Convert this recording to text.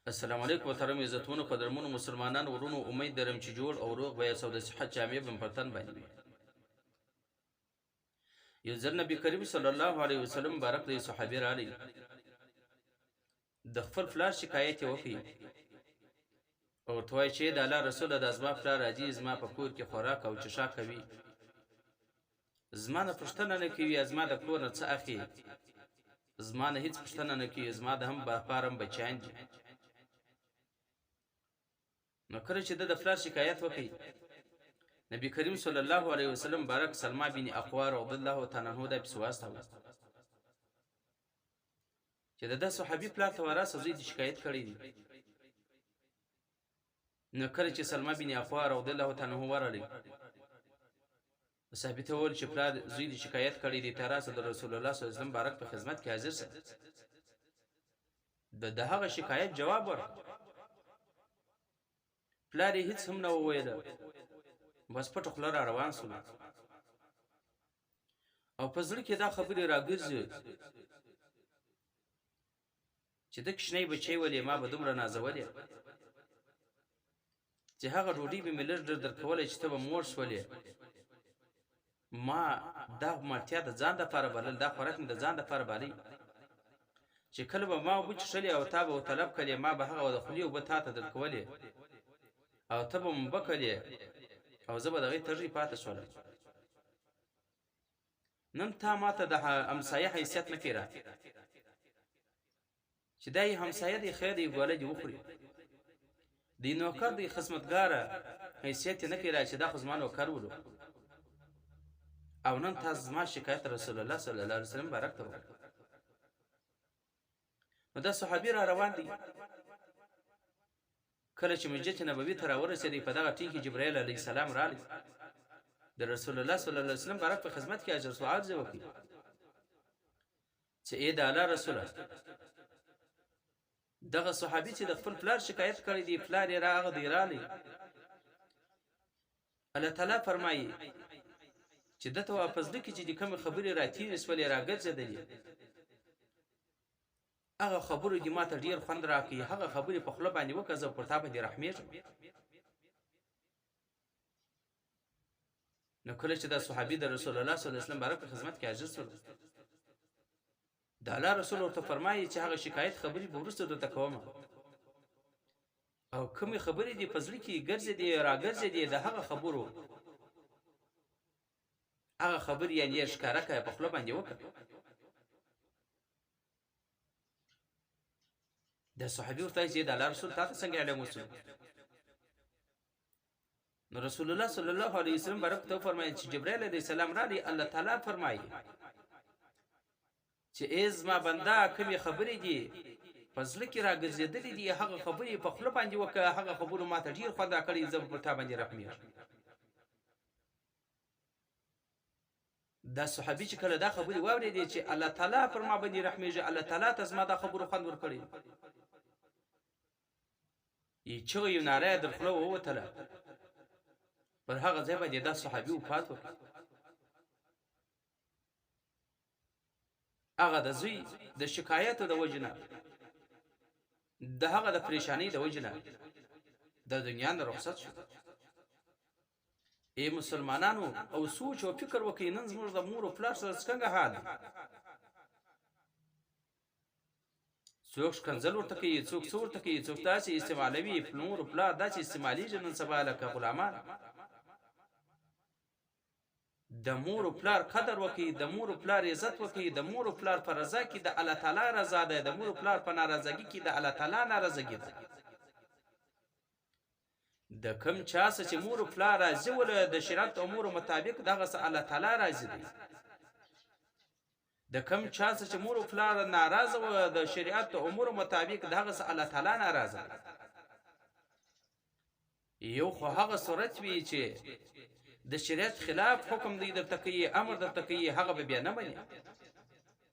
السلام علیکم محترم عزتمنو قدرمنو مسلمانانو ورونو امید لرم چې جوړ او روغ به یاست او د صحت جامې به په تن باندې وي. یو ځل نبي کریم صلی الله علیه وسلم مبارک دی صحابي راغلی د خپل پلار شکایت یې وکړي او ورته وایي چې د الله رسوله د زما پلار راځي زما په کور کې خوراک او چشا کوي زما نه پوښتنه نه کوي زما د کور نه څه اخلي زما نه هیڅ پوښتنه نه کوي زما د هم بپارم بچیان دي. نو کله چې د پلار شکایت وکړي نبی کریم صلی الله علیه وسلم مبارک سلمہ بن اقوا رضی الله تعالی عنہ د پس واستاوه چې د صحابي پلار ته وراسه زوی د شکایت کړی دی. نو کله چې سلمہ بن اقوا رضی الله تعالی عنہ ورغلی صحابي ته وویل چې پلار زوی د شکایت کړی دی ته راسه د رسول الله صلی الله علیه وسلم مبارک په خدمت کې حاضر شه د هغه شکایت جواب ورکړ. پلار یې هیڅ هم نه وویل بس پټه خوله را روان سول او په زړه کې دا خبرې راګرځي چې د کښنۍ بچی ولې ما به دومره نازولې چې هغه ډوډۍ به مې لږ ډر درکولی چې ته به موړ شولې ما دا مړتیا د ځان دپاره بلل دا خوراک مې د ځان دپاره بالی چې کله به ما اوبه څښلې او تا به طلب کړې ما به هغه د خولې اوبه تا ته درکولې او ته به مو بکلې او زه به د هغې تږی پاتې شولم. نن تا ما ته د همسایه حیثیت نه کوي را چې دا یې همسایه دی خیر دی ګوله دې وخوري د نوکر دی خدمتګاره حیثیت یې نه کوي را چې دا خو زما نوکر ولو او نن تا زما شکایت رسول الله صلی الله علیه وسلم مبارک ته وکړ. نو دا صحابي را روان دی کله چې مسجد نبوي ته راورسېدی په دغه ټیم کې جبرائیل علیه السلام راغلی د رسول الله صلی الله علیه وسلم مبارک په خدمت کې حاضر سو عرض وکړي چې ای د الله رسوله دغه صحابي چې د خپل پلار شکایت کړی دی پلار یې راغی دی راغلی الله تعالی فرمایي چې دته واپس لکه چې د کوم خبرې راتېرې سولې راګرځېدلې هغه خبرو دې ماته ډیر خوند راکړي هغه خبرې په خوله باندې وکړه زه پر تا باندې رحمېږم. نو کله چې دا صحابي د رسول الله صلی الله علیه وسلم مبارک په خدمت کې حاضر شول د الله رسول ورته فرمایي چې هغه شکایت خبرې به وروسته درته کوم او کومې خبرې دې په زړه کې ګرځېدې راګرځېدې د هغه خبرو هغه خبرې یعنې یې ښکاره کړه په خوله باندې وکړه. د صحابي ورته چې د الله رسول تاسو څنګه علم وسو نو رسول الله صلی الله علیه وسلم برکت ته فرمایي چې جبرائیل علیه السلام را دي الله تعالی فرمایي چې ایز ما بندا کومې خبرې دي پزله کې راګرځېدلې دي هغه خبرې په خپل باندې وکړه هغه خبرو ماته ډیر خوند راکړي زه په تا باندې رحمېږم. دا صحابي چې کله دا خبرې واورېدې چې الله تعالی پر ما باندې رحمېږي الله تعالی ته زما دا خبرو خوند ورکړي یې چغې یو ناره یې در خوله ووتله پر هغه ځای باندې دا صحابي وفات وکړ. هغه د زوی د شکایتو د وجې نه د هغه د پریشانۍ د وجې نه د دنیا نه رخصت شو. ای مسلمانانو او سوچ او فکر وکړئ نن زموږ د مور او پلار سره څنګه حال څوک ښکنځل ورته کوي څوک څه ورته کوي څوک داسې استعمالوي مور او پلار داسې استعمالیږي نن سبا لکه غلامان. د مور او پلار قدر وکړئ د مور او پلار عزت وکړئ د مور او پلار په رضا کې د الله تعالی رضا ده د مور او پلار په ناراضګي کې د الله تعالی ناراضګي ده. د کم چا څه چې مور او پلار راضي ول د شریعت امور مطابق دغه څه الله تعالی راضي دی د کم چا څه چې مور او پلار ناراضه و د شریعت امور مطابق دغه څه الله تعالی ناراضه یو خو هغه صورت وی چې د شریعت خلاف حکم دی درته کوي امر درته کوي هغه به بیا نه مني